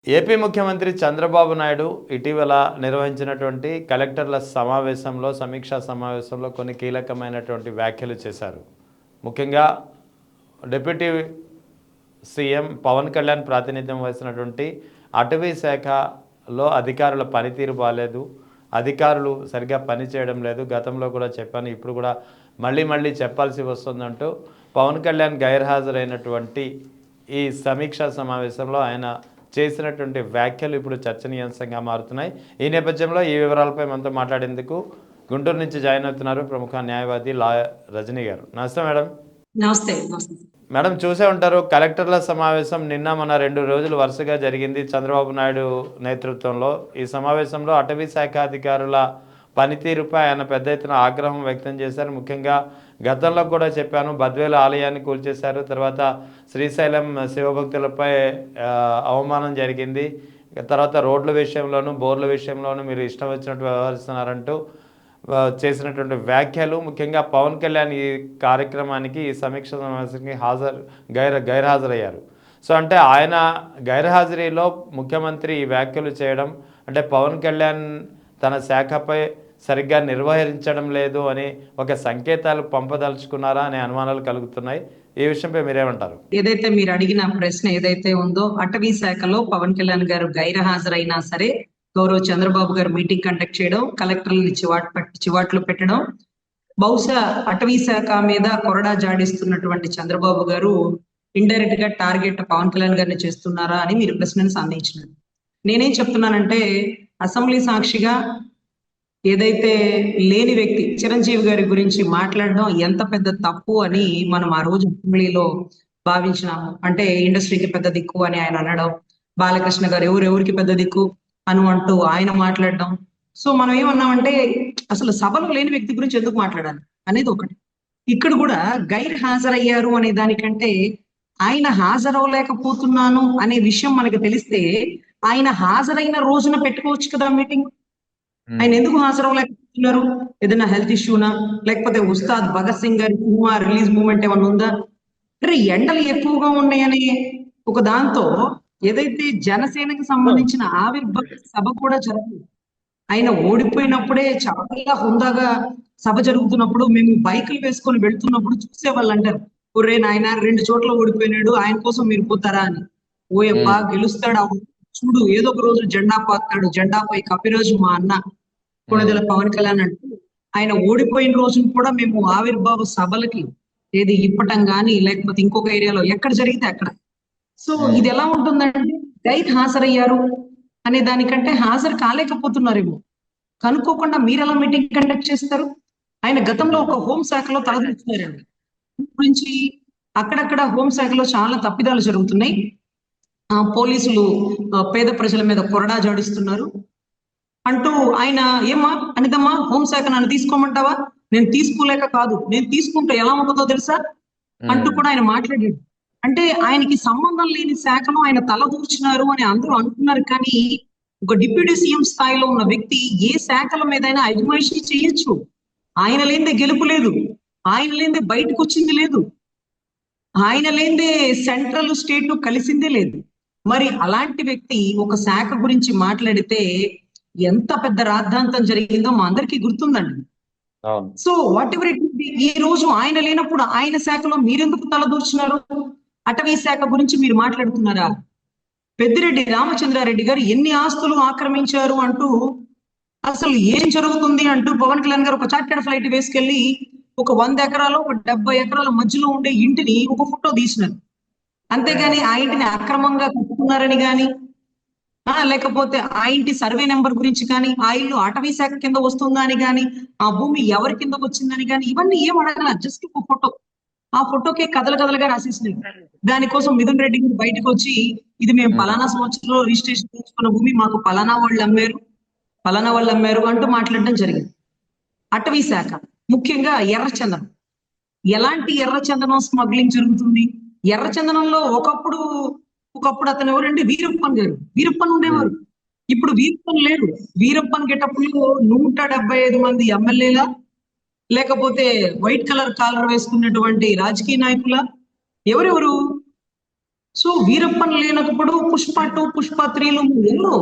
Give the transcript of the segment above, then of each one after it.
AP ముఖ్యమంత్రి చంద్రబాబు నాయుడు ఇటీవల నిర్వహించినటువంటి కలెక్టర్ల సమావేశంలో సమీక్షా సమావేశంలో కొన్ని కీలకమైనటువంటి వ్యాఖ్యలు చేశారు. ముఖ్యంగా డిప్యూటీ సీఎం పవన్ కళ్యాణ్ ప్రాతినిధ్యం వహిస్తున్నటువంటి అటవీ శాఖలో అధికారుల పనితీరు బాలేదు, అధికారులు సరిగ్గా పనిచేయడం లేదు, గతంలో కూడా చెప్పాను, ఇప్పుడు కూడా మళ్ళీ చెప్పాల్సి వస్తుందంటూ పవన్ కళ్యాణ్ గైర్హాజరైనటువంటి ఈ సమీక్షా సమావేశంలో ఆయన చేసినటువంటి వ్యాఖ్యలు ఇప్పుడు చర్చనీయాంశంగా మారుతున్నాయి. ఈ నేపథ్యంలో ఈ వివరాలపై మనతో మాట్లాడేందుకు గుంటూరు నుంచి జాయిన్ అవుతున్నారు ప్రముఖ న్యాయవాది రజనీ గారు. నమస్తే మేడం. నమస్తే. మేడం, చూసే ఉంటారు, కలెక్టర్ల సమావేశం నిన్న మన 2 రోజులు వరుసగా జరిగింది చంద్రబాబు నాయుడు నేతృత్వంలో. ఈ సమావేశంలో అటవీ శాఖ అధికారుల పనితీరుపై ఆయన పెద్ద ఎత్తున ఆగ్రహం వ్యక్తం చేశారు. ముఖ్యంగా గతంలో కూడా చెప్పాను, బద్వేలు ఆలయాన్ని కూల్చేశారు, తర్వాత శ్రీశైలం శివభక్తులపై అవమానం జరిగింది, తర్వాత రోడ్ల విషయంలోనూ బోర్ల విషయంలోనూ మీరు ఇష్టం వచ్చినట్టు వ్యవహరిస్తున్నారంటూ చేసినటువంటి వ్యాఖ్యలు. ముఖ్యంగా పవన్ కళ్యాణ్ ఈ కార్యక్రమానికి, ఈ సమీక్ష సమావేశానికి గైర్హాజరయ్యారు. సో అంటే ఆయన గైర్హాజరీలో ముఖ్యమంత్రి ఈ వ్యాఖ్యలు చేయడం అంటే పవన్ కళ్యాణ్ తన శాఖపై సరిగ్గా నిర్వహించడం లేదు అని ఒక సంకేతాలు పంపదలుచుకున్నారా అనే అనుమానాలు కలుగుతున్నాయి. ఈ విషయంపై మీరేమంటారు? ఏదైతే మీరు అడిగిన ప్రశ్న ఏదైతే ఉందో, అటవీ శాఖలో పవన్ కళ్యాణ్ గారు గైర్హాజరైనా సరే గౌరవ చంద్రబాబు గారు మీటింగ్ కండక్ట్ చేయడం, కలెక్టర్లని చివాట్లు పెట్టడం, బహుశా అటవీ శాఖ మీద కొరడా జాడిస్తున్నటువంటి చంద్రబాబు గారు ఇండైరెక్ట్ గా టార్గెట్ పవన్ కళ్యాణ్ గారిని చేస్తున్నారా అని మీరు ప్రశ్నను సంధించినారు. నేనేం చెప్తున్నానంటే, అసెంబ్లీ సాక్షిగా ఏదైతే లేని వ్యక్తి చిరంజీవి గారి గురించి మాట్లాడడం ఎంత పెద్ద తప్పు అని మనం ఆ రోజు అసెంబ్లీలో భావించినాము. అంటే ఇండస్ట్రీకి పెద్ద దిక్కు అని ఆయన అనడం, బాలకృష్ణ గారు ఎవరెవరికి పెద్ద దిక్కు అంటూ ఆయన మాట్లాడడం. సో మనం ఏమన్నామంటే, అసలు సభలో లేని వ్యక్తి గురించి ఎందుకు మాట్లాడాలి అనేది ఒకటి. ఇక్కడ కూడా గైర్ హాజరయ్యారు అనే దానికంటే ఆయన హాజరవలేకపోతున్నాను అనే విషయం మనకు తెలిస్తే ఆయన హాజరైన రోజున పెట్టుకోవచ్చు కదా మీటింగ్. ఆయన ఎందుకు హాజరవలేకపోతున్నారు? ఏదైనా హెల్త్ ఇష్యూనా, లేకపోతే ఉస్తాద్ భగత్ సింగ్ గారి సినిమా రిలీజ్ మూమెంట్ ఏమన్నా ఉందా? అంటే ఎండలు ఎక్కువగా ఉన్నాయని ఒక దాంతో ఏదైతే జనసేనకి సంబంధించిన ఆవిర్భావ సభ కూడా జరగదు. ఆయన ఓడిపోయినప్పుడే చాలా హుందాగా సభ జరుగుతున్నప్పుడు మేము బైకులు వేసుకొని వెళ్తున్నప్పుడు చూసేవాళ్ళు అంటారు, ఒరే నాయన 2 చోట్ల ఓడిపోయినాడు, ఆయన కోసం మీరు పోతారా అని. ఓయబ్బా గెలుస్తాడు, చూడు ఏదో ఒక రోజు జెండా పాతాడు, జెండాపై కపిరాజు మా అన్న కొణిదెల పవన్ కళ్యాణ్ అంటూ ఆయన ఓడిపోయిన రోజును కూడా మేము ఆవిర్భావ సభలకి ఏది ఇప్పటం గానీ లేకపోతే ఇంకొక ఏరియాలో ఎక్కడ జరిగితే అక్కడ. సో ఇది ఎలా ఉంటుందంటే, గైర్ హాజరయ్యారు అనే దానికంటే హాజరు కాలేకపోతున్నారేమో. కనుక్కోకుండా మీరు ఎలా మీటింగ్ కండక్ట్ చేస్తారు? ఆయన గతంలో ఒక హోంశాఖలో తలదూర్చున్నారండి గురించి. అక్కడక్కడ హోంశాఖలో చాలా తప్పిదాలు జరుగుతున్నాయి. పోలీసులు పేద ప్రజల మీద కొరడా జాడిస్తున్నారు అంటూ ఆయన, ఏమా అనిదమ్మా హోంశాఖ నన్ను తీసుకోమంటావా? నేను తీసుకోలేక కాదు, నేను తీసుకుంటే ఎలా ఉంటుందో తెలుసా అంటూ కూడా ఆయన మాట్లాడాడు. అంటే ఆయనకి సంబంధం లేని శాఖలో ఆయన తలదూర్చినారు అని అందరూ అనుకున్నారు. కానీ ఒక డిప్యూటీ సీఎం స్థాయిలో ఉన్న వ్యక్తి ఏ శాఖల మీదైనా అజమాయిషీ చేయొచ్చు. ఆయన లేనిదే గెలుపు లేదు, ఆయన లేనిదే బయటకు వచ్చింది లేదు, ఆయన లేనిదే సెంట్రల్ స్టేట్ కలిసిందే లేదు. మరి అలాంటి వ్యక్తి ఒక శాఖ గురించి మాట్లాడితే ఎంత పెద్ద రాద్ధాంతం జరిగిందో మా అందరికీ గుర్తుందండి. So whatever it be, ఈ రోజు ఆయన లేనప్పుడు ఆయన శాఖలో మీరెందుకు తలదూర్చినారు? అటవీ శాఖ గురించి మీరు మాట్లాడుతున్నారా? పెద్దిరెడ్డి రామచంద్రారెడ్డి గారు ఎన్ని ఆస్తులు ఆక్రమించారు అంటూ, అసలు ఏం జరుగుతుంది అంటూ పవన్ కళ్యాణ్ గారు ఒక చార్టెడ్ ఫ్లైట్ వేసుకెళ్లి ఒక 100 ఎకరాలు, ఒక 70 ఎకరాల మధ్యలో ఉండే ఇంటిని ఒక ఫోటో తీసినారు. అంతేగాని ఆ ఇంటిని అక్రమంగా కట్టుకున్నారని గాని, లేకపోతే ఆ ఇంటి సర్వే నెంబర్ గురించి కానీ, ఆ ఇల్లు అటవీ శాఖ కింద వస్తుందా అని కానీ, ఆ భూమి ఎవరి కింద వచ్చిందని కానీ, ఇవన్నీ ఏం అడగల, జస్ట్ ఒక ఫోటో. ఆ ఫోటోకే కథలుగా రాసేసినాయి. దానికోసం మిథున్ రెడ్డి గారు బయటకు వచ్చి, ఇది మేము పలానా సంవత్సరంలో రిజిస్ట్రేషన్ చేసుకున్న భూమి, మాకు పలానా వాళ్ళు అమ్మారు అంటూ మాట్లాడడం జరిగింది. అటవీ శాఖ ముఖ్యంగా ఎర్రచందనం, ఎలాంటి ఎర్రచందనం స్మగ్లింగ్ జరుగుతుంది? ఎర్రచందనంలో ఒకప్పుడు అతను ఎవరండి, వీరప్పన్ ఉండేవారు. ఇప్పుడు వీరప్పన్ లేడు. వీరప్పన్ గెటప్లో 175 మంది ఎమ్మెల్యేల, లేకపోతే వైట్ కలర్ కాలర్ వేసుకున్నటువంటి రాజకీయ నాయకుల, ఎవరెవరు? సో వీరప్పన్ లేనప్పుడు పుష్ప 2, పుష్ప 3లు ఎవరు?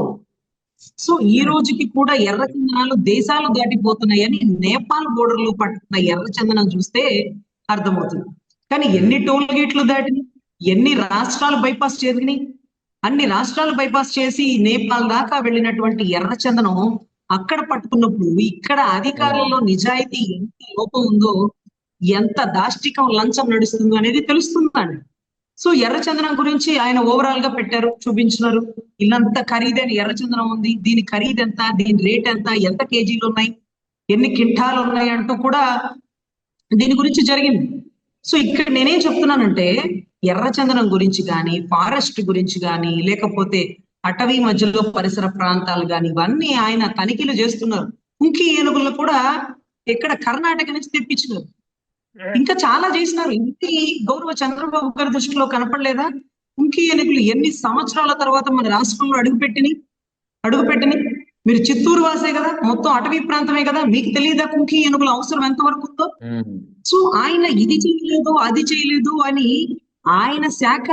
సో ఈ రోజుకి కూడా ఎర్ర చందనాలు దేశాలు దాటిపోతున్నాయని నేపాల్ బోర్డర్ లో పట్టుకున్న ఎర్ర చందనం చూస్తే అర్థమవుతుంది. కానీ ఎన్ని టోల్ గేట్లు దాటిని, ఎన్ని రాష్ట్రాలు బైపాస్ జరిగినాయి, అన్ని రాష్ట్రాలు బైపాస్ చేసి నేపాల్ దాకా వెళ్ళినటువంటి ఎర్ర చందనం అక్కడ పట్టుకున్నప్పుడు ఇక్కడ అధికారులలో నిజాయితీ ఎంత లోపం ఉందో, ఎంత దాష్టికం లంచం నడుస్తుందో అనేది తెలుస్తుందండి. సో ఎర్రచందనం గురించి ఆయన ఓవరాల్ గా పెట్టారు, చూపించినారు. ఇల్లంత ఖరీదైన ఎర్రచందనం ఉంది, దీని ఖరీదు ఎంత, దీని రేట్ ఎంత, ఎంత కేజీలు ఉన్నాయి, ఎన్ని కింటాలు ఉన్నాయి అంటూ కూడా దీని గురించి జరిగింది. సో ఇక్కడ నేనేం చెప్తున్నానంటే ఎర్రచందనం గురించి కానీ, ఫారెస్ట్ గురించి కానీ, లేకపోతే అటవీ మధ్యలో పరిసర ప్రాంతాలు కానీ ఇవన్నీ ఆయన తనిఖీలు చేస్తున్నారు. కుంకి ఏనుగులను కూడా ఇక్కడ కర్ణాటక నుంచి తెప్పించినారు. ఇంకా చాలా చేసినారు. ఇంటి గౌరవ చంద్రబాబు గారి దృష్టిలో కనపడలేదా? కుంకి ఏనుగులు ఎన్ని సంవత్సరాల తర్వాత మన రాష్ట్రంలో అడుగుపెట్టిని. మీరు చిత్తూరు వాసే కదా, మొత్తం అటవీ ప్రాంతమే కదా, మీకు తెలియదా కుంకి ఏనుగుల అవసరం ఎంతవరకు ఉందో? సో ఆయన ఇది చేయలేదు, అది చేయలేదు అని ఆయన శాఖ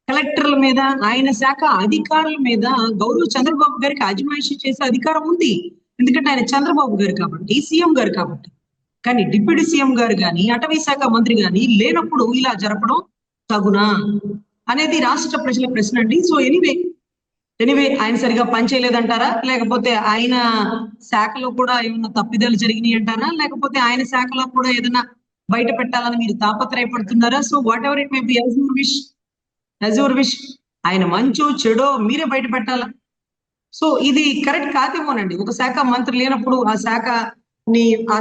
కలెక్టర్ల మీద, ఆయన శాఖ అధికారుల మీద గౌరవ చంద్రబాబు గారికి అజమాయిషీ చేసే అధికారం ఉంది. ఎందుకంటే ఆయన చంద్రబాబు గారు కాబట్టి, సీఎం గారు కాబట్టి. కానీ డిప్యూటీ సీఎం గారు కానీ, అటవీ శాఖ మంత్రి కానీ లేనప్పుడు ఇలా జరపడం తగునా అనేది రాష్ట్ర ప్రజల ప్రశ్న అండి. సో ఎనీవే ఆయన సరిగా పనిచేయలేదంటారా, లేకపోతే ఆయన శాఖలో కూడా ఏమైనా తప్పిదాలు జరిగినాయి అంటారా, లేకపోతే ఆయన శాఖలో కూడా ఏదైనా బయట పెట్టాలని మీరు తాపత్రయపడుతున్నారా? So whatever it may be, as your wish. ఆయన మంచో చెడో మీరే బయట పెట్టాలా? సో ఇది కరెక్ట్ కాదేమోనండి. ఒక శాఖ మంత్రి లేనప్పుడు ఆ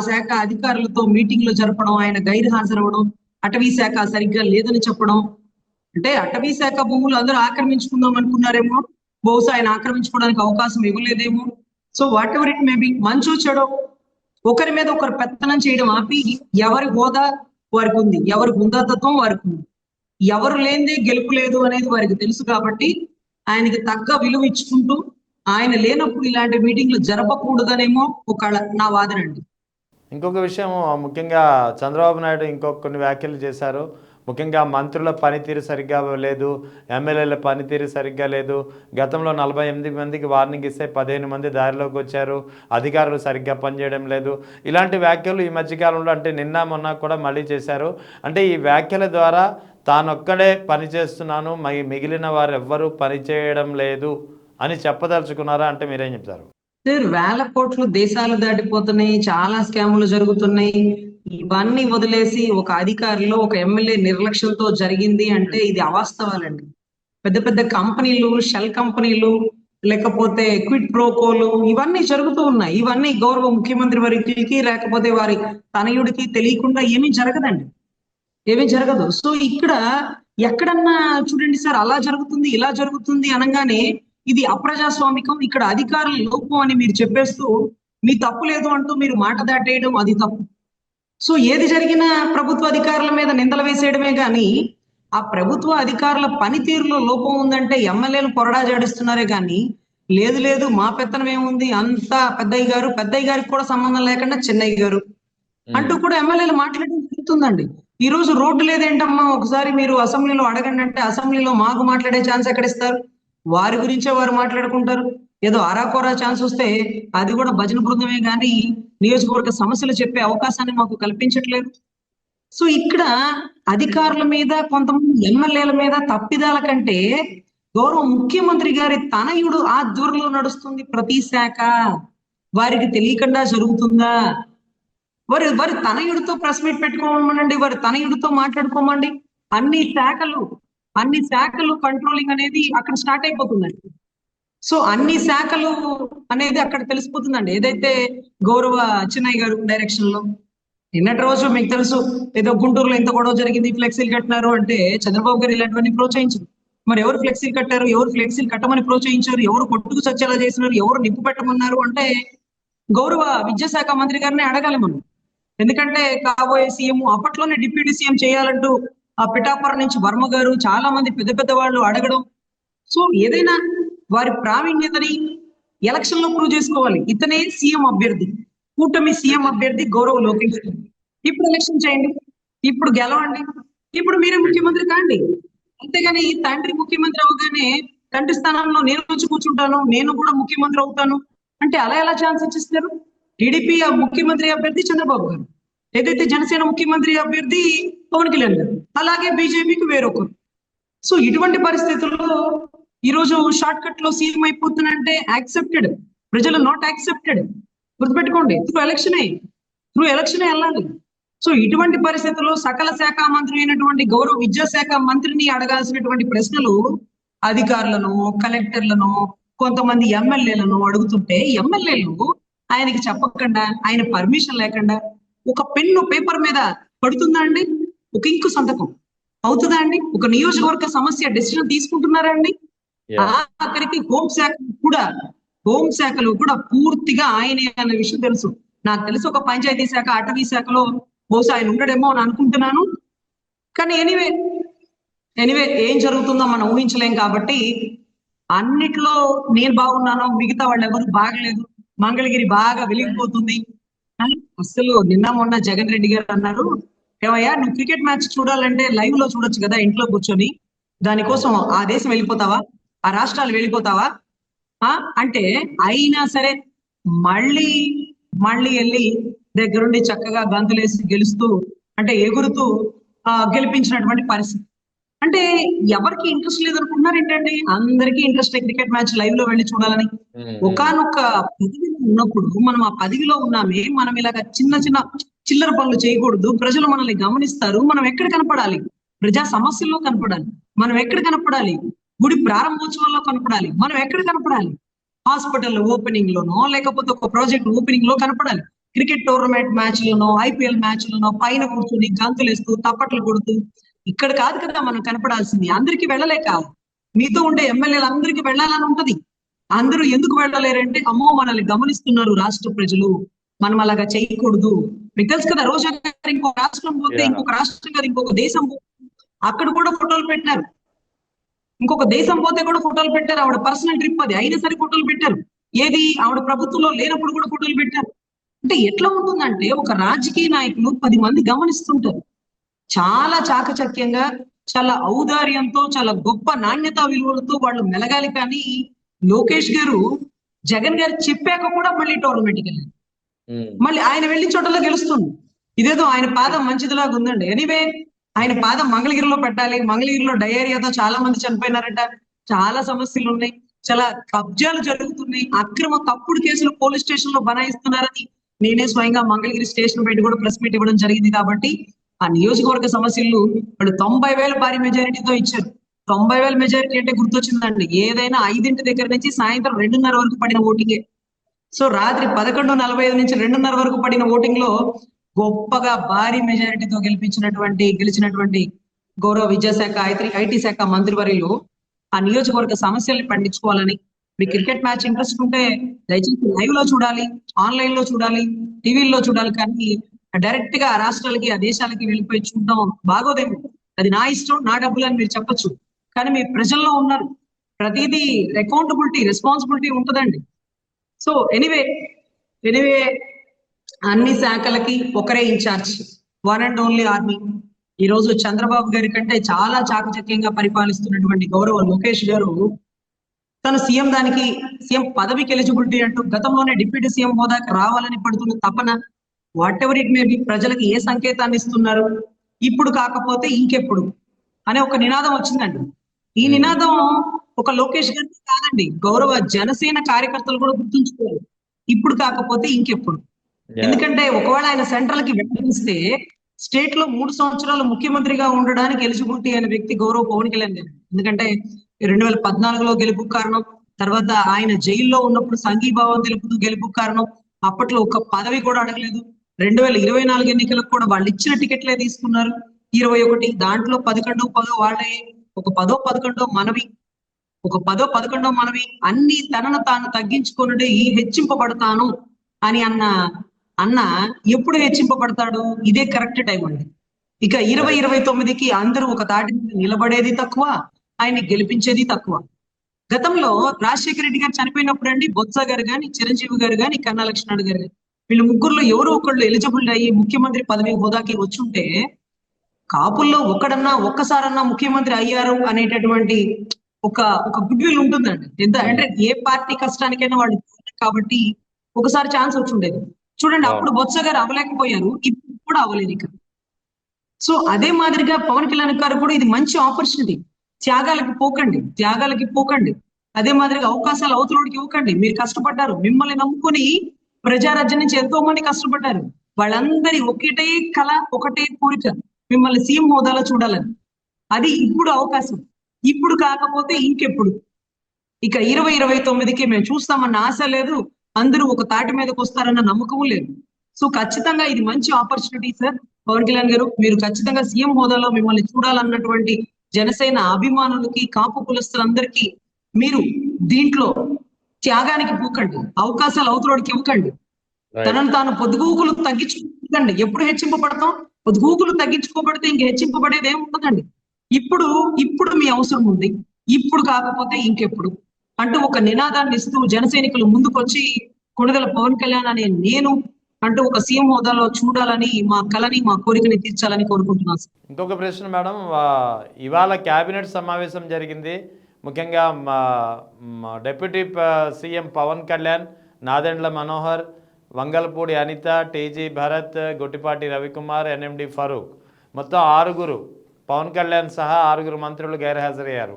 శాఖ అధికారులతో మీటింగ్ లో జరపడం, ఆయన గైర్ హాజరవడం, అటవీ శాఖ సరిగ్గా లేదని చెప్పడం. అంటే అటవీ శాఖ భూములు అందరూ ఆక్రమించుకుందాం అనుకున్నారేమో, బహుశా ఆయన ఆక్రమించుకోవడానికి అవకాశం ఇవ్వలేదేమో. So whatever it may be, మంచో చెడో ఒకరి మీద ఒకరు పెత్తనం చేయడం ఆపి ఎవరి హోదా వారికి ఉంది, ఎవరి హుందాతత్వం వారికి ఉంది, ఎవరు లేనిదే గెలుపు లేదు అనేది వారికి తెలుసు. కాబట్టి ఆయనకి తగ్గ విలువ ఇచ్చుకుంటూ ఆయన లేనప్పుడు ఇలాంటి మీటింగ్లు జరపకూడదనేమో నా వాదన అండి. ఇంకొక విషయం, ముఖ్యంగా చంద్రబాబు నాయుడు కొన్ని వ్యాఖ్యలు చేశారు. ముఖ్యంగా మంత్రుల పనితీరు సరిగ్గా లేదు, ఎమ్మెల్యేల పనితీరు సరిగ్గా లేదు. గతంలో 48 మందికి వార్నింగ్ ఇస్తే 15 మంది దారిలోకి వచ్చారు, అధికారులు సరిగ్గా పనిచేయడం లేదు. ఇలాంటి వ్యాఖ్యలు ఈ మధ్యకాలంలో, అంటే నిన్న మొన్న కూడా మళ్ళీ చేశారు. అంటే ఈ వ్యాఖ్యల ద్వారా తానొక్కడే పనిచేస్తున్నాను, మిగిలిన వారు ఎవ్వరూ పనిచేయడం లేదు అని చెప్పదలుచుకున్నారా? అంటే మీరేం చెప్తారు? సార్, వేల కోట్లు దేశాలు దాటిపోతున్నాయి, చాలా స్కాములు జరుగుతున్నాయి. ఇవన్నీ వదిలేసి ఒక అధికారిలో ఒక ఎమ్మెల్యే నిర్లక్ష్యంతో జరిగింది అంటే ఇది అవాస్తవాలండి. పెద్ద పెద్ద కంపెనీలు, షెల్ కంపెనీలు, లేకపోతే క్విడ్ ప్రోకోలు ఇవన్నీ జరుగుతూ ఉన్నాయి. ఇవన్నీ గౌరవ ముఖ్యమంత్రి వారికి లేకపోతే వారి తనయుడికి తెలియకుండా ఏమీ జరగదండి, ఏమీ జరగదు. సో ఇక్కడ ఎక్కడన్నా చూడండి సార్, అలా జరుగుతుంది ఇలా జరుగుతుంది అనగానే ఇది అప్రజాస్వామికం, ఇక్కడ అధికారుల లోపం అని మీరు చెప్పేస్తూ మీ తప్పు లేదు అంటూ మీరు మాట దాటేయడం అది తప్పు. సో ఏది జరిగినా ప్రభుత్వ అధికారుల మీద నిందలు వేసేయడమే గాని ఆ ప్రభుత్వ అధికారుల పనితీరులో లోపం ఉందంటే ఎమ్మెల్యేలు కొరడా జాడిస్తున్నారే గాని లేదు మా పెత్తనం ఏముంది, అంతా పెద్దయ్య గారికి కూడా సంబంధం లేకుండా చిన్నయ్య గారు అంటూ కూడా ఎమ్మెల్యేలు మాట్లాడడం జరుగుతుందండి. ఈ రోజు రోడ్డు లేదేంటమ్మా, ఒకసారి మీరు అసెంబ్లీలో అడగండి అంటే అసెంబ్లీలో మాకు మాట్లాడే ఛాన్స్ ఎక్కడ ఇస్తారు? వారి గురించే వారు మాట్లాడుకుంటారు. ఏదో అరాకొరా ఛాన్స్ వస్తే అది కూడా భజన బృందమే కానీ నియోజకవర్గ సమస్యలు చెప్పే అవకాశాన్ని మాకు కల్పించట్లేదు. సో ఇక్కడ అధికారుల మీద, కొంతమంది ఎమ్మెల్యేల మీద తప్పిదాల కంటే గౌరవ ముఖ్యమంత్రి గారి తనయుడు ఆధ్వర్యంలో నడుస్తుంది ప్రతి శాఖ. వారికి తెలియకుండా జరుగుతుందా? వారి తనయుడితో ప్రెస్ మీట్ పెట్టుకోమండి, వారి తనయుడితో మాట్లాడుకోమండి. అన్ని శాఖలు కంట్రోలింగ్ అనేది అక్కడ స్టార్ట్ అయిపోతుందండి. సో అన్ని శాఖలు అనేది అక్కడ తెలిసిపోతుందండి. ఏదైతే గౌరవ చిన్నయ్య గారు డైరెక్షన్ లో నిన్నటి రోజు మీకు తెలుసు, ఏదో గుంటూరులో ఎంత గొడవ జరిగింది, ఫ్లెక్సీలు కట్టినారు అంటే చంద్రబాబు గారు ఇలాంటివన్నీ ప్రోత్సహించారు. మరి ఎవరు ఫ్లెక్సీలు కట్టారు, ఎవరు ఫ్లెక్సీలు కట్టమని ప్రోత్సహించారు, ఎవరు కొట్టుకు చచ్చేలా చేసినారు, ఎవరు నిప్పు పెట్టమన్నారు అంటే గౌరవ విద్యాశాఖ మంత్రి గారిని అడగాలి మనం. ఎందుకంటే కాబోయే సీఎం అప్పట్లోనే డిప్యూటీ సీఎం చేయాలంటూ ఆ పిఠాపురం నుంచి వర్మ గారు, చాలా మంది పెద్ద వాళ్ళు అడగడం. సో ఏదైనా వారి ప్రావీణ్యతని ఎలక్షన్ లో ప్రూవ్ చేసుకోవాలి. ఇతనే సీఎం అభ్యర్థి, కూటమి సీఎం అభ్యర్థి గౌరవ లోకేష్. ఇప్పుడు ఎలక్షన్ చేయండి, ఇప్పుడు గెలవండి, ఇప్పుడు మీరే ముఖ్యమంత్రి కాండి. అంతేగాని తండ్రి ముఖ్యమంత్రి అవగానే తండ్రి స్థానంలో నేను వచ్చి కూర్చుంటాను, నేను కూడా ముఖ్యమంత్రి అవుతాను అంటే అలా ఎలా ఛాన్స్ ఇచ్చిస్తారు? టీడీపీ ముఖ్యమంత్రి అభ్యర్థి చంద్రబాబు గారు, ఏదైతే జనసేన ముఖ్యమంత్రి అభ్యర్థి పవన్ కళ్యాణ్ గారు, అలాగే బీజేపీకి వేరొకరు. సో ఇటువంటి పరిస్థితుల్లో ఈ రోజు షార్ట్ కట్ లో సీఎం అయిపోతున్నంటే యాక్సెప్టెడ్, ప్రజలు నాట్ యాక్సెప్టెడ్. గుర్తుపెట్టుకోండి, త్రూ ఎలక్షనే వెళ్ళాలి. సో ఇటువంటి పరిస్థితుల్లో సకల శాఖ మంత్రి అయినటువంటి గౌరవ విద్యాశాఖ మంత్రిని అడగాల్సినటువంటి ప్రశ్నలు అధికారులను, కలెక్టర్లను, కొంతమంది ఎమ్మెల్యేలను అడుగుతుంటే ఎమ్మెల్యేలు ఆయనకి చెప్పకుండా, ఆయన పర్మిషన్ లేకుండా ఒక పెన్ను పేపర్ మీద పడుతుందా అండి? ఒక ఇంకు సంతకం అవుతుందా అండి? ఒక నియోజకవర్గ సమస్య డెసిషన్ తీసుకుంటున్నారా అండి? ఆఖరికి హోంశాఖలో కూడా పూర్తిగా ఆయనే అన్న విషయం తెలుసు. నాకు తెలిసి ఒక పంచాయతీ శాఖ, అటవీ శాఖలో బహుశా ఆయన ఉండడేమో అని అనుకుంటున్నాను. కానీ ఎనీవే ఏం జరుగుతుందో మనం ఊహించలేం. కాబట్టి అన్నిట్లో నేను బాగున్నాను, మిగతా వాళ్ళు ఎవరు బాగలేదు, మంగళగిరి బాగా వెలిగిపోతుంది. అసలు నిన్న మొన్న జగన్ రెడ్డి గారు అన్నారు, ఏమయ్యా నువ్వు క్రికెట్ మ్యాచ్ చూడాలంటే లైవ్ లో చూడొచ్చు కదా ఇంట్లో కూర్చొని, దానికోసం ఆ దేశం వెళ్ళిపోతావా, ఆ రాష్ట్రాలు వెళ్ళిపోతావా అంటే అయినా సరే మళ్ళీ వెళ్ళి దగ్గరుండి చక్కగా గంతులేసి గెలుస్తూ, అంటే ఎగురుతూ గెలిపించినటువంటి పరిస్థితి. అంటే ఎవరికి ఇంట్రెస్ట్ లేదనుకుంటున్నారు ఏంటండి? అందరికీ ఇంట్రెస్ట్ క్రికెట్ మ్యాచ్ లైవ్ లో వెళ్ళి చూడాలని. ఒకానొక పదవిలో ఉన్నప్పుడు మనం ఆ పదవిలో ఉన్నామే, మనం ఇలాగ చిల్లర పనులు చేయకూడదు. ప్రజలు మనల్ని గమనిస్తారు. మనం ఎక్కడ కనపడాలి? ప్రజా సమస్యల్లో కనపడాలి. మనం ఎక్కడ కనపడాలి? గుడి ప్రారంభోత్సవాల్లో కనపడాలి. మనం ఎక్కడ కనపడాలి? హాస్పిటల్ ఓపెనింగ్ లోనో, లేకపోతే ఒక ప్రాజెక్ట్ ఓపెనింగ్ లో కనపడాలి. క్రికెట్ టోర్నమెంట్ మ్యాచ్లోనో, ఐపీఎల్ మ్యాచ్లోనో పైన కూర్చొని గంతులేస్తూ తప్పట్లు కొడుతూ ఇక్కడ కాదు కదా మనం కనపడాల్సింది. అందరికీ వెళ్ళలేక, మీతో ఉండే ఎమ్మెల్యేలు అందరికీ వెళ్ళాలని ఉంటది. అందరూ ఎందుకు వెళ్ళలేరంటే, అమ్మో మనల్ని గమనిస్తున్నారు రాష్ట్ర ప్రజలు, మనం అలాగా చేయకూడదు. మీకు తెలుసు కదా, రోజా గారు ఇంకొక రాష్ట్రం పోతే, ఇంకొక రాష్ట్రం గారు ఇంకొక దేశం పోతే అక్కడ కూడా ఫోటోలు పెట్టినారు. ఇంకొక దేశం పోతే కూడా ఫోటోలు పెట్టారు. ఆవిడ పర్సనల్ ట్రిప్ అది, అయినా సరే ఫోటోలు పెట్టారు. ఏది ఆవిడ ప్రభుత్వంలో లేనప్పుడు కూడా ఫోటోలు పెట్టారు. అంటే ఎట్లా ఉంటుందంటే, ఒక రాజకీయ నాయకులు 10 మంది గమనిస్తుంటారు. చాలా చాకచక్యంగా, చాలా ఔదార్యంతో, చాలా గొప్ప నాణ్యతా విలువలతో వాళ్ళు మెలగాలి. కానీ లోకేష్ గారు జగన్ గారు చెప్పాక కూడా మళ్ళీ టోర్నమెంట్కి వెళ్ళారు. మళ్ళీ ఆయన వెళ్ళిన చోటలో గెలుస్తుంది. ఇదేదో ఆయన పాదం మంచిదిలాగా ఉందండి. ఎనీవే ఆయన పాదం మంగళగిరిలో పెట్టాలి. మంగళగిరిలో డయేరియాతో చాలా మంది చనిపోయినారట, చాలా సమస్యలు ఉన్నాయి, చాలా కబ్జాలు జరుగుతున్నాయి, అక్రమ తప్పుడు కేసులు పోలీస్ స్టేషన్ లో బనాయిస్తున్నారని నేనే స్వయంగా మంగళగిరి స్టేషన్ బయట కూడా ప్రెస్ మీట్ ఇవ్వడం జరిగింది. కాబట్టి ఆ నియోజకవర్గ సమస్యలు వాళ్ళు 90,000 భారీ మెజారిటీతో ఇచ్చారు. 90,000 మెజారిటీ అంటే గుర్తొచ్చిందండి, ఏదైనా 5 దగ్గర నుంచి సాయంత్రం 2:30 వరకు పడిన ఓటింగే. సో రాత్రి 11:45 నుంచి 2:30 వరకు పడిన ఓటింగ్ లో గొప్పగా భారీ మెజారిటీతో గెలిచినటువంటి గౌరవ విద్యాశాఖ, ఐటీ శాఖ మంత్రివర్యులు ఆ నియోజకవర్గ సమస్యల్ని పండించుకోవాలని, మీ క్రికెట్ మ్యాచ్ ఇంట్రెస్ట్ ఉంటే దయచేసి లైవ్ లో చూడాలి, ఆన్లైన్ లో చూడాలి, టీవీల్లో చూడాలి. కానీ డైరెక్ట్ గా ఆ రాష్ట్రాలకి, ఆ దేశాలకి వెళ్ళిపోయి చూడడం బాగోదేమో. అది నా ఇష్టం, నా డబ్బులు అని మీరు చెప్పొచ్చు. కానీ మీ ప్రజల్లో ఉన్నారు, ప్రతిదీ అకౌంటబిలిటీ, రెస్పాన్సిబిలిటీ ఉంటుందండి. సో ఎనీవే అన్ని శాఖలకి ఒకరే incharge, one and only army. ఈ రోజు చంద్రబాబు గారి కంటే చాలా చాకచక్యంగా పరిపాలిస్తున్నటువంటి గౌరవ లోకేష్ గారు తను సీఎం పదవికి ఎలిజిబిలిటీ అంటూ గతంలోనే డిప్యూటీ సీఎం హోదాకి రావాలని పడుతున్న తపన, what ever it may B, ప్రజలకు ఏ సంకేతాన్ని ఇస్తున్నారు, ఇప్పుడు కాకపోతే ఇంకెప్పుడు అనే ఒక నినాదం వచ్చిందండి. ఈ నినాదం ఒక లోకేష్ గారికి కాదండి, గౌరవ జనసేన కార్యకర్తలు కూడా గుర్తుంచుకోవాలి. ఇప్పుడు కాకపోతే ఇంకెప్పుడు. ఎందుకంటే ఒకవేళ ఆయన సెంట్రల్ కి వెళ్ళిస్తే స్టేట్ లో 3 సంవత్సరాలు ముఖ్యమంత్రిగా ఉండడానికి ఎలిజిబిలిటీ అయిన వ్యక్తి గౌరవ పవన్ కళ్యాణ్ గారు. ఎందుకంటే 2014లో గెలుపుకు కారణం, తర్వాత ఆయన జైల్లో ఉన్నప్పుడు సంఘీభావం తెలుపుతూ గెలుపుకు కారణం, అప్పట్లో ఒక పదవి కూడా అడగలేదు. 2024 ఎన్నికలకు కూడా వాళ్ళు ఇచ్చిన టికెట్లే తీసుకున్నారు 21, దాంట్లో 11 వాళ్ళే, ఒక 10 11 మనవి అన్ని తనను తాను తగ్గించుకున్నట్టే ఈ హెచ్చింపబడతాను అని అన్న ఎప్పుడు హెచ్చింపబడతాడు? ఇదే కరెక్ట్ టైం అండి. ఇక 2029కి అందరూ ఒక తాటి మీద నిలబడేది తక్కువ, ఆయన్ని గెలిపించేది తక్కువ. గతంలో రాజశేఖర రెడ్డి గారు చనిపోయినప్పుడు అండి, బొత్స గారు కానీ, చిరంజీవి గారు కానీ, కన్నా లక్ష్మణ్ గారు కానీ, వీళ్ళు ముగ్గురులో ఎవరో ఒకళ్ళు ఎలిజిబుల్ అయ్యి ముఖ్యమంత్రి పదవి హోదాకి వచ్చుంటే కాపుల్లో ఒకడన్నా ఒక్కసారన్నా ముఖ్యమంత్రి అయ్యారు అనేటటువంటి ఒక ఒక గుడ్ విల్ ఉంటుందండి. ఎంత అంటే ఏ పార్టీ కష్టానికైనా వాళ్ళు కాబట్టి ఒకసారి ఛాన్స్ వచ్చి ఉండేది. చూడండి అప్పుడు బొత్స గారు అవ్వలేకపోయారు, ఇప్పుడు కూడా అవ్వలేదు ఇక. సో అదే మాదిరిగా పవన్ కళ్యాణ్ గారు కూడా ఇది మంచి ఆపర్చునిటీ. త్యాగాలకి పోకండి. అదే మాదిరిగా అవకాశాలు అవతలోడికి ఇవ్వకండి. మీరు కష్టపడ్డారు, మిమ్మల్ని నమ్ముకొని ప్రజారాజ్యం నుంచి ఎంతో మంది కష్టపడ్డారు. వాళ్ళందరి ఒకటే కళ, ఒకటే కోరిక, మిమ్మల్ని సీఎం హోదాలో చూడాలని. అది ఇప్పుడు అవకాశం. ఇప్పుడు కాకపోతే ఇంకెప్పుడు. ఇక 2029కి మేము చూస్తామన్న ఆశ లేదు, అందరూ ఒక తాటి మీదకి వస్తారన్న నమ్మకం లేదు. సో ఖచ్చితంగా ఇది మంచి ఆపర్చునిటీ సార్. పవన్ కళ్యాణ్ గారు, మీరు ఖచ్చితంగా సీఎం హోదాలో మిమ్మల్ని చూడాలన్నటువంటి జనసేన అభిమానులకి, కాపు కులస్తులందరికీ మీరు దీంట్లో త్యాగానికి పోకండి, అవకాశాలు అవతలోడికి ఇవ్వకండి. తనను తాను పొద్దుగూకులు తగ్గించుకోకండి. ఎప్పుడు హెచ్చింపబడతాం? పొద్దుగూకులు తగ్గించుకోబడితే ఇంక హెచ్చింపబడేది ఏమి ఉండదండి. ఇప్పుడు మీ అవసరం ఉంది, ఇప్పుడు కాకపోతే ఇంకెప్పుడు అంటూ ఒక నినాదాన్ని ఇస్తూ జనసైనికులు ముందుకొచ్చి కొణిదెల పవన్ కళ్యాణ్ అనే నేను అంటూ ఒక సీఎం హోదాలో చూడాలని, మా కళని, మా కోరికని తీర్చాలని కోరుకుంటున్నాను. ఇంకొక ప్రశ్న మేడం, ఇవాళ కేబినెట్ సమావేశం జరిగింది. ముఖ్యంగా deputy CM Pawan Kalyan, Nadendla Manohar, Vangalapudi Anitha, TG Bharath, Gottipati Ravikumar, NMD Farooq, మొత్తం 6 పవన్ కళ్యాణ్ సహా 6 మంత్రులు గైర్హాజరయ్యారు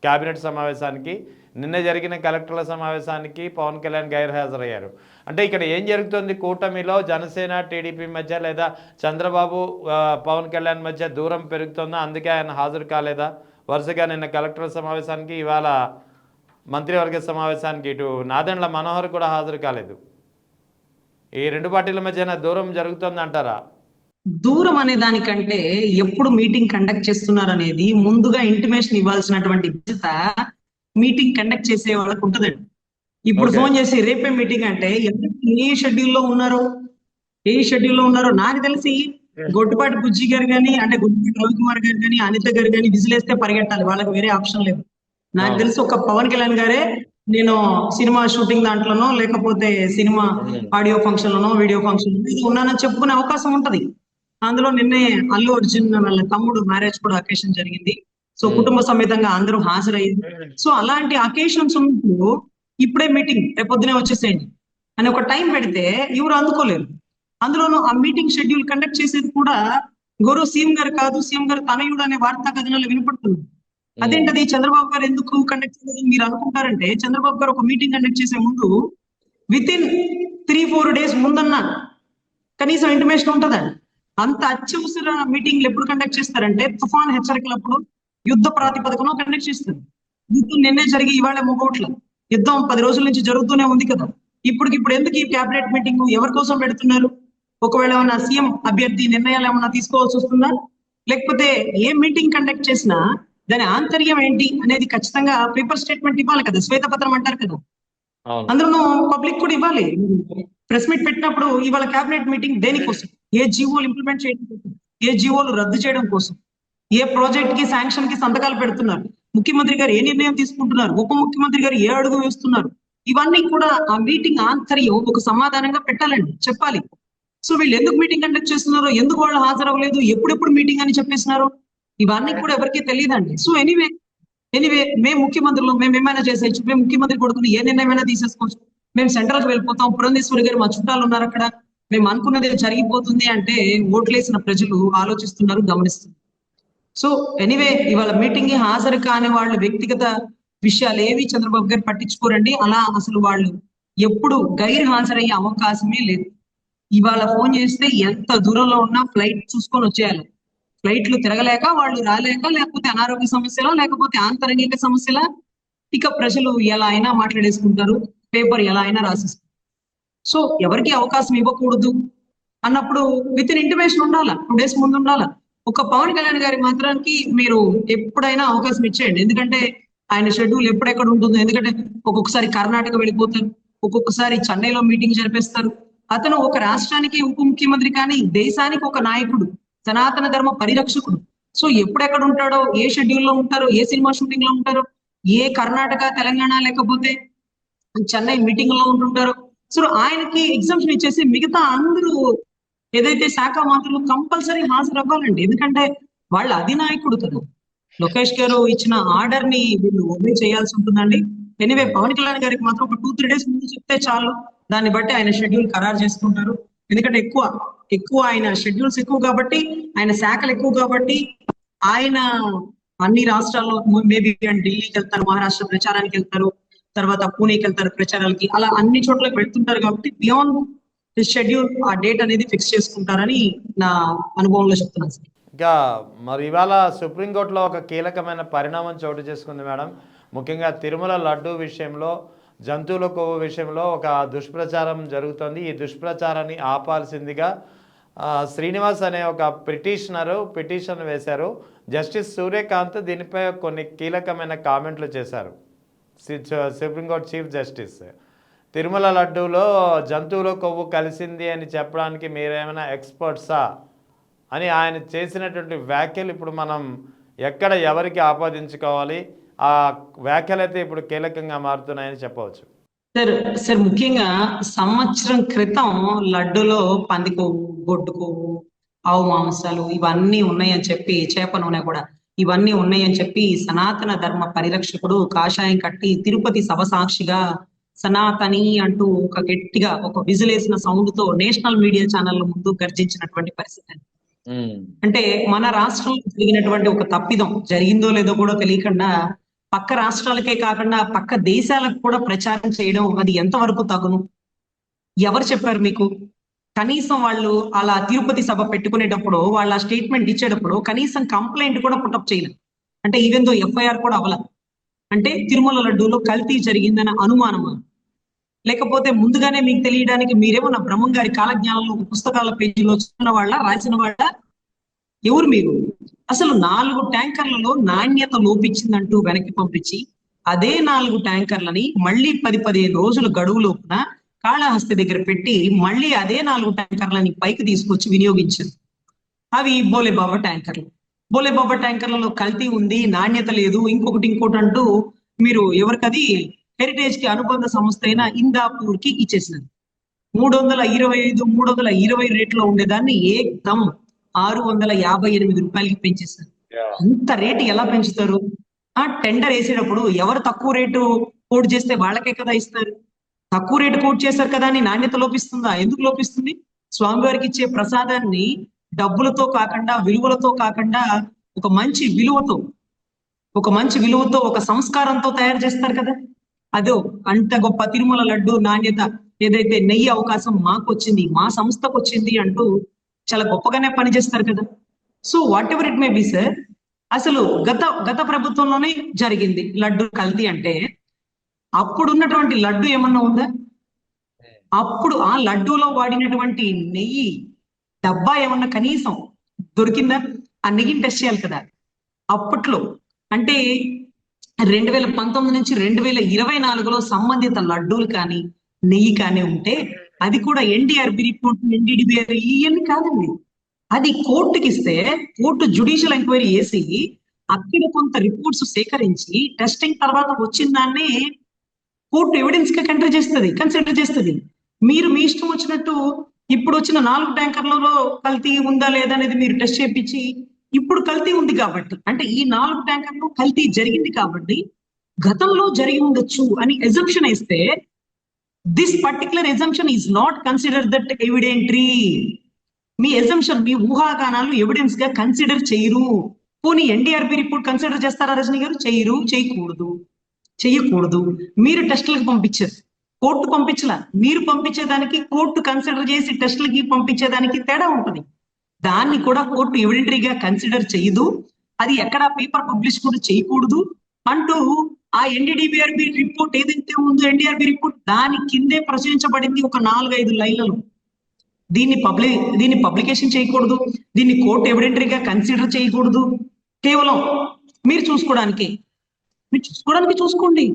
కేబినెట్ సమావేశానికి. నిన్న జరిగిన కలెక్టర్ల సమావేశానికి పవన్ కళ్యాణ్ గైర్హాజరయ్యారు. అంటే ఇక్కడ ఏం జరుగుతుంది? కూటమిలో జనసేన టీడీపీ మధ్య లేదా చంద్రబాబు పవన్ కళ్యాణ్ మధ్య దూరం పెరుగుతుందా? అందుకే ఆయన హాజరు కాలేదా? వరుసగా నిన్న కలెక్టర్ల సమావేశానికి, ఇవాళ మంత్రివర్గ సమావేశానికి ఇటు నాదెండ్ల మనోహర్ కూడా హాజరు కాలేదు. ఈ 2 పార్టీల మధ్యన దూరం జరుగుతుంది అంటారా? దూరం అనే దానికంటే ఎప్పుడు మీటింగ్ కండక్ట్ చేస్తున్నారు అనేది ముందుగా ఇంటిమేషన్ ఇవ్వాల్సినటువంటి బాధ్యత మీటింగ్ కండక్ట్ చేసే వాళ్ళకి ఉంటదండి. ఇప్పుడు ఫోన్ చేసి రేపే మీటింగ్ అంటే ఏ షెడ్యూల్లో ఉన్నారో నాకు తెలిసి గొట్టుపాటి బుజ్జి గారు కానీ, అంటే గొట్టుపాటి రవికుమార్ గారు కానీ, అనిత గారు కానీ విజిలేస్తే పరిగెట్టాలి, వాళ్ళకి వేరే ఆప్షన్ లేదు. నాకు తెలిసి ఒక పవన్ కళ్యాణ్ గారే నేను సినిమా షూటింగ్ దాంట్లోనో, లేకపోతే సినిమా ఆడియో ఫంక్షన్ లోనో, వీడియో ఫంక్షన్ లోనో ఉన్నానని చెప్పుకునే అవకాశం ఉంటది. అందులో నిన్నే అల్లు అర్జున్ వాళ్ళ తమ్ముడు మ్యారేజ్ కూడా అకేషన్ జరిగింది. సో కుటుంబ సమేతంగా అందరూ హాజరయ్యారు. సో అలాంటి అకేషన్స్ ఉన్నప్పుడు ఇప్పుడే మీటింగ్ రేపొద్దునే వచ్చేసేయండి అని ఒక టైం పెడితే ఎవరు అందుకోలేరు. అందులోనూ ఆ మీటింగ్ షెడ్యూల్ కండక్ట్ చేసేది కూడా గౌరవ సీఎం గారు కాదు, సీఎం గారు తనయుడు అనే వార్తా కథనాలు వినపడుతుంది. అదేంటది చంద్రబాబు గారు ఎందుకు కండక్ట్ చేయలేదు మీరు అనుకుంటారంటే, చంద్రబాబు గారు ఒక మీటింగ్ కండక్ట్ చేసే ముందు విత్ ఇన్ 3-4 days ముందన్న కనీసం ఇంటిమేషన్ ఉంటదండి. అంత అత్యవసర మీటింగ్లు ఎప్పుడు కండక్ట్ చేస్తారంటే తుఫాన్ హెచ్చరికలప్పుడు, యుద్ధ ప్రాతిపదికన కండక్ట్ చేస్తారు. యుద్ధం నిన్నే జరిగి ఇవాళ ముగోట్ల యుద్ధం 10 రోజుల నుంచి జరుగుతూనే ఉంది కదా. ఇప్పుడు ఎందుకు ఈ క్యాబినెట్ మీటింగ్ ఎవరి కోసం పెడుతున్నారు? ఒకవేళ ఏమన్నా సీఎం అభ్యర్థి నిర్ణయాలు ఏమన్నా తీసుకోవాల్సి వస్తుందా? లేకపోతే ఏ మీటింగ్ కండక్ట్ చేసినా దాని ఆంతర్యం ఏంటి అనేది ఖచ్చితంగా పేపర్ స్టేట్మెంట్ ఇవ్వాలి కదా, శ్వేతపత్రం అంటారు కదా. అందులో పబ్లిక్ కూడా ఇవ్వాలి. ప్రెస్ మీట్ పెట్టినప్పుడు ఇవాళ క్యాబినెట్ మీటింగ్ దేనికోసం? ఏ జీవోలు ఇంప్లిమెంట్ చేయడం కోసం, ఏ జీవోలు రద్దు చేయడం కోసం, ఏ ప్రాజెక్ట్ కి శాంక్షన్ కి సంతకాలు పెడుతున్నారు, ముఖ్యమంత్రి గారు ఏ నిర్ణయం తీసుకుంటున్నారు, ఉప ముఖ్యమంత్రి గారు ఏ అడుగు వేస్తున్నారు, ఇవన్నీ కూడా ఆ మీటింగ్ ఆంతర్యం ఒక సమాధానంగా పెట్టాలండి, చెప్పాలి. సో వీళ్ళు ఎందుకు మీటింగ్ కండక్ట్ చేస్తున్నారో, ఎందుకు వాళ్ళు హాజరవ్వలేదు, ఎప్పుడెప్పుడు మీటింగ్ అని చెప్పేస్తున్నారు, ఇవన్నీ కూడా ఎవరికీ తెలియదండి. సో ఎనీవే మేము ముఖ్యమంత్రులు, మేము ఏమైనా చేసేయచ్చు, మేము ముఖ్యమంత్రి కొడుకుని ఏ నిర్ణయమైనా తీసేసుకోవచ్చు, మేము సెంట్రల్ కి వెళ్ళిపోతాం, పురంధేశ్వరి గారు మా చుట్టాలు ఉన్నారు అక్కడ, మేము అనుకున్నది జరిగిపోతుంది అంటే ఓట్లేసిన ప్రజలు ఆలోచిస్తున్నారు, గమనిస్తున్నారు. సో ఎనీవే ఇవాళ మీటింగ్ కి హాజరు కాని వాళ్ళ వ్యక్తిగత విషయాలు ఏవి చంద్రబాబు గారు పట్టించుకోరండి. అలా అసలు వాళ్ళు ఎప్పుడు గైర్ హాజరయ్యే అవకాశమే లేదు. ఇవాళ ఫోన్ చేస్తే ఎంత దూరంలో ఉన్నా ఫ్లైట్ చూసుకొని వచ్చేయాలి. ఫ్లైట్లు తిరగలేక, వాళ్ళు రాలేక, లేకపోతే అనారోగ్య సమస్యలా, లేకపోతే ఆంతరంగిక సమస్యలా, ఇక ప్రజలు ఎలా అయినా మాట్లాడేసుకుంటారు, పేపర్ ఎలా అయినా రాసిస్తారు. సో ఎవరికి అవకాశం ఇవ్వకూడదు అన్నప్పుడు విత్ ఇన్ ఇంటిమేషన్ ఉండాలా, 2 days ముందు ఉండాలా. ఒక పవన్ కళ్యాణ్ గారి మాత్రానికి మీరు ఎప్పుడైనా అవకాశం ఇచ్చేయండి. ఎందుకంటే ఆయన షెడ్యూల్ ఎప్పుడెక్కడ ఉంటుందో. ఎందుకంటే ఒక్కొక్కసారి కర్ణాటక వెళ్ళిపోతారు, ఒక్కొక్కసారి చెన్నైలో మీటింగ్ జరిపేస్తారు. అతను ఒక రాష్ట్రానికి ఉప ముఖ్యమంత్రి కానీ దేశానికి ఒక నాయకుడు, సనాతన ధర్మ పరిరక్షకుడు. సో ఎప్పుడెక్కడ ఉంటాడో, ఏ షెడ్యూల్లో ఉంటారో, ఏ సినిమా షూటింగ్ లో ఉంటారో, ఏ కర్ణాటక, తెలంగాణ లేకపోతే చెన్నై మీటింగ్ లో ఉంటుంటారో. సో ఆయనకి ఎగ్జామ్షన్ ఇచ్చేసి మిగతా అందరూ ఏదైతే శాఖ మంత్రులు కంపల్సరీ హాజరు అవ్వాలండి. ఎందుకంటే వాళ్ళ అధినాయకుడు కదా. లోకేష్ గారు ఇచ్చిన ఆర్డర్ ని వీళ్ళు ఒబే చేయాల్సి ఉంటుందండి. ఎనివే పవన్ కళ్యాణ్ గారికి మాత్రం ఒక 2-3 డేస్ ముందు చెప్తే చాలు. దాన్ని బట్టి ఆయన షెడ్యూల్ ఖరారు చేసుకుంటారు. ఎందుకంటే ఎక్కువ ఆయన షెడ్యూల్స్ ఎక్కువ కాబట్టి, ఆయన శాఖలు ఎక్కువ కాబట్టి, ఆయన అన్ని రాష్ట్రాల్లో మేబీ ఢిల్లీకి వెళ్తారు, మహారాష్ట్ర ప్రచారానికి వెళ్తారు, తర్వాత పూణేకి వెళ్తారు ప్రచారాలకి, అలా అన్ని చోట్లకి వెళ్తుంటారు కాబట్టి బియాండ్ షెడ్యూల్ ఆ డేట్ అనేది ఫిక్స్ చేసుకుంటారని నా అనుభవంలో చెప్తున్నాను సార్. ఇంకా మరి ఇవాళ సుప్రీంకోర్టులో ఒక కీలకమైన పరిణామం చోటు చేసుకుంది మేడం. ముఖ్యంగా తిరుమల లడ్డు విషయంలో, జంతువుల కొవ్వు విషయంలో ఒక దుష్ప్రచారం జరుగుతుంది. ఈ దుష్ప్రచారాన్ని ఆపాల్సిందిగా శ్రీనివాస్ అనే ఒక పిటిషన్ వేశారు. జస్టిస్ సూర్యకాంత్ దీనిపై కొన్ని కీలకమైన కామెంట్లు చేశారు. సుప్రీంకోర్టు చీఫ్ జస్టిస్ తిరుమల లడ్డూలో జంతువుల కొవ్వు కలిసింది అని చెప్పడానికి మీరేమైనా ఎక్స్పర్ట్సా అని ఆయన చేసినటువంటి వ్యాఖ్యలు ఇప్పుడు మనం ఎక్కడ ఎవరికి ఆపాదించుకోవాలి? ఆ వ్యాఖ్యలు అయితే ఇప్పుడు కీలకంగా మారుతున్నాయని చెప్పవచ్చు. సార్ ముఖ్యంగా సంవత్సరం క్రితం లడ్డులో పంది కొవ్వు, గొడ్డు కొవ్వు, ఆవు మాంసాలు ఇవన్నీ ఉన్నాయని చెప్పి, చేప నూనె కూడా ఇవన్నీ ఉన్నాయని చెప్పి సనాతన ధర్మ పరిరక్షకుడు కాషాయం కట్టి తిరుపతి సభ సాక్షిగా సనాతని అంటూ ఒక గట్టిగా ఒక విజిలేసిన సౌండ్ తో నేషనల్ మీడియా ఛానళ్ల ముందు గర్జించినటువంటి పరిస్థితి. అంటే మన రాష్ట్రంలో జరిగినటువంటి ఒక తప్పిదం జరిగిందో లేదో కూడా తెలియకుండా పక్క రాష్ట్రాలకే కాకుండా పక్క దేశాలకు కూడా ప్రచారం చేయడం అది ఎంతవరకు తగును? ఎవరు చెప్పారు మీకు? కనీసం వాళ్ళు అలా తిరుపతి సభ పెట్టుకునేటప్పుడు వాళ్ళ స్టేట్మెంట్ ఇచ్చేటప్పుడు కనీసం కంప్లైంట్ కూడా పుటప్ చేయలేదు. అంటే ఈవెన్ దో ఎఫ్ఐఆర్ కూడా అవ్వల. అంటే తిరుమల లడ్డూలో కల్తీ జరిగిందన్న అనుమానమా? లేకపోతే ముందుగానే మీకు తెలియడానికి మీరేమో నా బ్రహ్మం గారి కాలజ్ఞానంలో పుస్తకాల పేజీలో చదివిన వాళ్ళ, రాసిన వాళ్ళ? ఎవరు మీరు? అసలు 4 ట్యాంకర్లలో నాణ్యత లోపించిందంటూ వెనక్కి పంపించి అదే 4 ట్యాంకర్లని మళ్ళీ 10-15 రోజుల గడువు లోపున కాళహస్తి దగ్గర పెట్టి మళ్ళీ అదే 4 ట్యాంకర్లని పైకి తీసుకొచ్చి వినియోగించారు. అవి బోలేబాబా ట్యాంకర్లు. బోలేబాబా ట్యాంకర్లలో కల్తీ ఉంది, నాణ్యత లేదు, ఇంకోటి అంటూ మీరు ఎవరికది హెరిటేజ్ కి అనుబంధ సంస్థ అయిన ఇందాపూర్ కి ఇచ్చేసినారు. 325-320 రేట్లో ఉండేదాన్ని ఏకదం 658 రూపాయలకి పెంచేస్తారు. అంత రేటు ఎలా పెంచుతారు? ఆ టెండర్ వేసేటప్పుడు ఎవరు తక్కువ రేటు కోట్ చేస్తే వాళ్ళకే కదా ఇస్తారు. తక్కువ రేటు కోట్ చేశారు కదా అని నాణ్యత లోపిస్తుందా? ఎందుకు లోపిస్తుంది? స్వామివారికి ఇచ్చే ప్రసాదాన్ని డబ్బులతో కాకుండా, విలువలతో కాకుండా ఒక మంచి విలువతో ఒక సంస్కారంతో తయారు చేస్తారు కదా. అదో అంత గొప్ప తిరుమల లడ్డు నాణ్యత ఏదైతే నెయ్యి అవకాశం మాకు వచ్చింది, మా సంస్థకు వచ్చింది అంటూ చాలా గొప్పగానే పనిచేస్తారు కదా. So whatever it may B sir, అసలు గత ప్రభుత్వంలోనే జరిగింది లడ్డు కల్తీ అంటే. అప్పుడు ఉన్నటువంటి లడ్డు ఏమన్నా ఉందా? అప్పుడు ఆ లడ్డూలో వాడినటువంటి నెయ్యి డబ్బా ఏమన్నా కనీసం దొరికిందా? ఆ నెయ్యిని టెస్ట్ చేయాలి కదా. అప్పట్లో అంటే 2019 నుంచి 2024లో సంబంధిత లడ్డూలు కానీ నెయ్యి కానీ ఉంటే అది కూడా ఎన్డీఆర్బి రిపోర్ట్, ఎన్డీడీబీఆర్ ఇవన్నీ కాదండి. అది కోర్టుకి ఇస్తే కోర్టు జ్యుడిషియల్ ఎంక్వైరీ చేసి అక్కడ కొంత రిపోర్ట్స్ సేకరించి టెస్టింగ్ తర్వాత వచ్చిన దాన్ని కోర్టు ఎవిడెన్స్ గా కన్సిడర్ చేస్తుంది. మీరు మీ ఇష్టం వచ్చినట్టు ఇప్పుడు వచ్చిన 4 ట్యాంకర్లలో కల్తీ ఉందా లేదా అనేది మీరు టెస్ట్ చేయించి, ఇప్పుడు కల్తీ ఉంది కాబట్టి, అంటే ఈ 4 ట్యాంకర్లు కల్తీ జరిగింది కాబట్టి గతంలో జరిగి ఉండొచ్చు అని ఎజంప్షన్ ఇస్తే, this particular assumption is not consider that evidentiary. మీ ఎజంప్షన్, మీ ఊహాగానాలు ఎవిడెన్స్ గా కన్సిడర్ చేయరు. పోనీ ఎన్డీఆర్బి రిపోర్ట్ కన్సిడర్ చేస్తారా రజనీ గారు? చేయకూడదు. మీరు టెస్టులకు పంపించారు, కోర్టు పంపించలా. మీరు పంపించేదానికి కోర్టు కన్సిడర్ చేసి టెస్టులకి పంపించేదానికి తేడా ఉంటుంది. దాన్ని కూడా కోర్టు ఎవిడెంటరీగా కన్సిడర్ చేయదు, అది ఎక్కడ పేపర్ పబ్లిష్ కూడా చేయకూడదు అంటూ ఆ ఎన్డీడీబీఆర్బి రిపోర్ట్ ఏదైతే ఉందో ఎన్డీఆర్బి రిపోర్ట్ దాని కిందే ప్రచురించబడింది ఒక 4-5 లైన్లలో. దీన్ని పబ్లికేషన్ చేయకూడదు, దీన్ని కోర్టు ఎవిడెంటరీగా కన్సిడర్ చేయకూడదు. కేవలం మీరు చూసుకోవడానికి చూసుకోండి.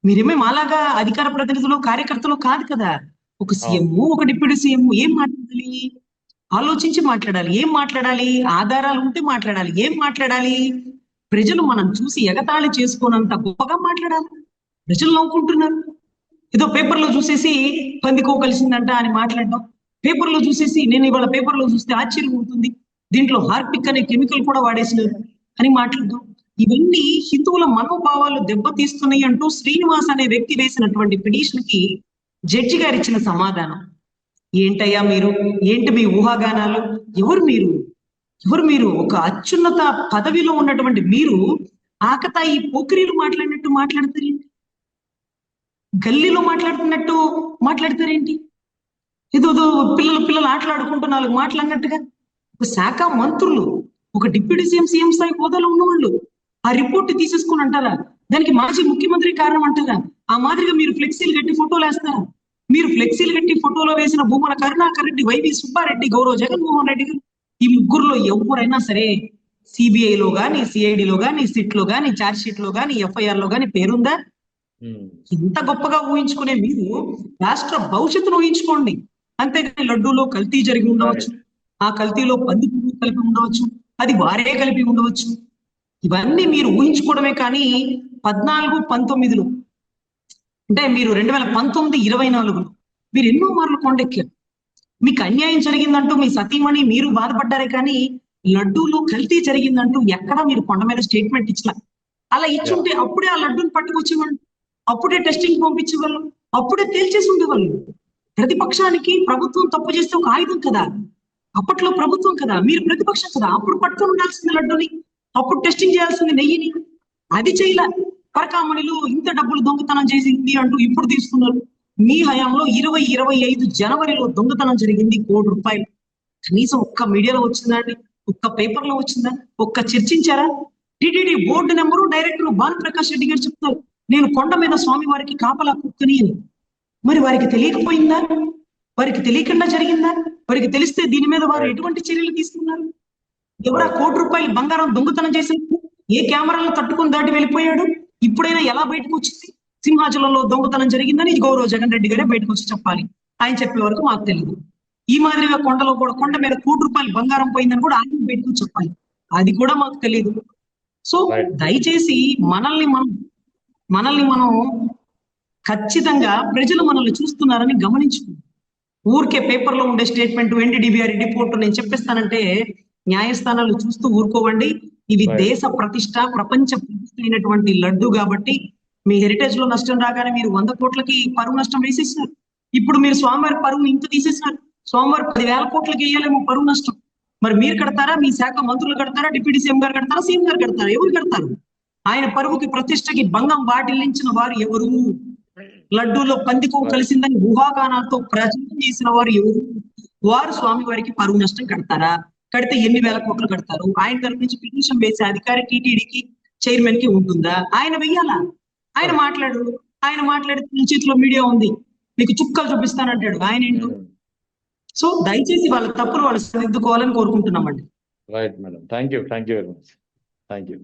మీరేమే మాలాగా అధికార ప్రతినిధులు, కార్యకర్తలు కాదు కదా. ఒక సీఎం, ఒక డిప్యూటీ సీఎం ఏం మాట్లాడాలి? ఆలోచించి మాట్లాడాలి. ఏం మాట్లాడాలి? ఆధారాలు ఉంటే మాట్లాడాలి. ఏం మాట్లాడాలి? ప్రజలు మనం చూసి ఎగతాళి చేసుకోనంత గొప్పగా మాట్లాడాలి. ప్రజలు నవ్వుకుంటున్నారు. ఏదో పేపర్లో చూసేసి పందికో కలిసిందంట అని మాట్లాడడం. పేపర్లో చూసేసి నేను ఇవాళ పేపర్లో చూస్తే ఆశ్చర్యం అవుతుంది, దీంట్లో హార్పిక్ అనే కెమికల్ కూడా వాడేసినారు అని మాట్లాడడం. ఇవన్నీ హిందువుల మనోభావాలు దెబ్బతీస్తున్నాయి అంటూ శ్రీనివాస్ అనే వ్యక్తి వేసినటువంటి పిటిషన్ కి జడ్జి గారు ఇచ్చిన సమాధానం. ఏంటయ్యా మీరు, ఏంటి మీ ఊహాగానాలు, ఎవరు మీరు, ఎవరు మీరు, ఒక అత్యున్నత పదవిలో ఉన్నటువంటి మీరు ఆకతాయి పోకిరీలు మాట్లాడినట్టు మాట్లాడతారేంటి, గల్లీలో మాట్లాడుతున్నట్టు మాట్లాడతారేంటి, ఏదో పిల్లలు ఆటలాడుకుంటూ నాలుగు మాట్లాడినట్టుగా. ఒక శాఖ మంత్రులు, ఒక డిప్యూటీ సీఎం స్థాయి హోదాలో ఉన్నవాళ్ళు ఆ రిపోర్ట్ తీసేసుకుని అంటారా, దానికి మాజీ ముఖ్యమంత్రి కారణం అంటారా? ఆ మాదిరిగా మీరు ఫ్లెక్సీలు కట్టి ఫోటోలు వేస్తారా? మీరు ఫ్లెక్సీలు కట్టి ఫోటోలో వేసిన భూమన కరుణాకర్ రెడ్డి, వైవి సుబ్బారెడ్డి, గౌరవ జగన్మోహన్ రెడ్డి గారు, ఈ ముగ్గురులో ఎవరైనా సరే సిబిఐలో గాని, సిఐడిలో గాని, సిట్ లో గాని, ఛార్జ్ షీట్ లో గాని, ఎఫ్ఐఆర్ లో గాని పేరుందా? ఇంత గొప్పగా ఊహించుకునే మీరు రాష్ట్ర భవిష్యత్తును ఊహించుకోండి. అంతేగాని లడ్డూలో కల్తీ జరిగి ఉండవచ్చు, ఆ కల్తీలో పంది పువ్వు కలిపి ఉండవచ్చు, అది వారే కలిపి ఉండవచ్చు. ఇవన్నీ మీరు ఊహించుకోవడమే. కానీ 14-19లో అంటే మీరు 2019-24లో మీరు ఎన్నో మార్లు కొండెక్కారు. మీకు అన్యాయం జరిగిందంటూ మీ సతీమణి మీరు బాధపడ్డారే కానీ లడ్డూలో కల్తీ జరిగిందంటూ ఎక్కడా మీరు కొండ మీద స్టేట్మెంట్ ఇచ్చలా. అలా ఇచ్చుంటే అప్పుడే ఆ లడ్డూని పట్టుకొచ్చేవాళ్ళు, అప్పుడే టెస్టింగ్ పంపించేవాళ్ళు, అప్పుడే తేల్చేసి ఉండేవాళ్ళు. ప్రతిపక్షానికి ప్రభుత్వం తప్పు చేస్తే ఒక ఆయుధం కదా, అప్పట్లో ప్రభుత్వం కదా, మీరు ప్రతిపక్షం కదా, అప్పుడు పట్టుకొని ఉండాల్సింది లడ్డూని, అప్పుడు టెస్టింగ్ చేయాల్సింది నెయ్యిని. అది చేయలే. పరకామణిలో ఇంత డబ్బులు దొంగతనం చేసింది అంటూ ఇప్పుడు తీసుకున్నారు. మీ హయాంలో 2025 జనవరిలో దొంగతనం జరిగింది ₹1,00,00,000. కనీసం ఒక్క మీడియాలో వచ్చిందా అండి, ఒక్క పేపర్ లో వచ్చిందా, ఒక్క చర్చించారా? TTD board member director Bhanuprakash Reddy గారు చెప్తారు, నేను కొండ మీద స్వామి వారికి కాపలా కుక్కని అని. మరి వారికి తెలియకపోయిందా, వారికి తెలియకుండా జరిగిందా? వారికి తెలిస్తే దీని మీద వారు ఎటువంటి చర్యలు తీసుకున్నారు? ఎవరా ₹1,00,00,000 బంగారం దొంగతనం చేసినప్పుడు ఏ కెమెరాలను తట్టుకొని దాటి వెళ్ళిపోయాడు? ఇప్పుడైనా ఎలా బయటకు వచ్చింది? సింహాచలంలో దొంగతనం జరిగిందని గౌరవ జగన్ రెడ్డి గారే బయటకు వచ్చి చెప్పాలి. ఆయన చెప్పే వరకు మాకు తెలియదు. ఈ మాదిరిగా కొండలో కూడా, కొండ మీద ₹1,00,00,000 బంగారం పోయిందని కూడా ఆయన బయటకు చెప్పాలి. అది కూడా మాకు తెలియదు. సో దయచేసి మనల్ని మనం ఖచ్చితంగా ప్రజలు మనల్ని చూస్తున్నారని గమనించుకుంటాం. ఊరికే పేపర్ లో ఉండే స్టేట్మెంట్, ఎన్డీడీబీఆర్ రిపోర్ట్ నేను చెప్పేస్తానంటే న్యాయస్థానాలు చూస్తూ ఊరుకోవండి. ఇది దేశ ప్రతిష్ట, ప్రపంచ ప్రతిష్ట అయినటువంటి లడ్డు కాబట్టి మీ హెరిటేజ్ లో నష్టం రాగానే మీరు 100 కోట్లకి పరువు నష్టం వేసేసినారు. ఇప్పుడు మీరు స్వామివారి పరువుని ఇంత తీసేసినారు. స్వామివారి 10,000 కోట్లకి వేయాలేమో పరువు నష్టం. మరి మీరు కడతారా, మీ శాఖ మంత్రులు కడతారా, డిప్యూటీ సీఎం గారు కడతారా, సీఎం గారు కడతారా, ఎవరు కడతారు? ఆయన పరువుకి ప్రతిష్టకి భంగం వాటిల్లించిన వారు ఎవరు? లడ్డూలో పందికో కలిసిందని ఊహాగానాలతో ప్రచారం చేసిన వారు ఎవరు? వారు స్వామి వారికి పరువు నష్టం కడతారా? కడితే ఎన్ని వేల కోట్లు కడతారు? ఆయన తరపు నుంచి పిటిషన్ వేసే అధికారి టీటీడీకి, చైర్మన్ కి ఉంటుందా? ఆయన వెయ్యాలా? ఆయన మాట్లాడితే చేతిలో మీడియా ఉంది, మీకు చుక్కలు చూపిస్తానంటాడు. ఆయన ఏంటో. సో దయచేసి వాళ్ళ తప్పులు వాళ్ళు సరిదిద్దుకోవాలని కోరుకుంటున్నామండి. Right madam, thank you very much. Thank you.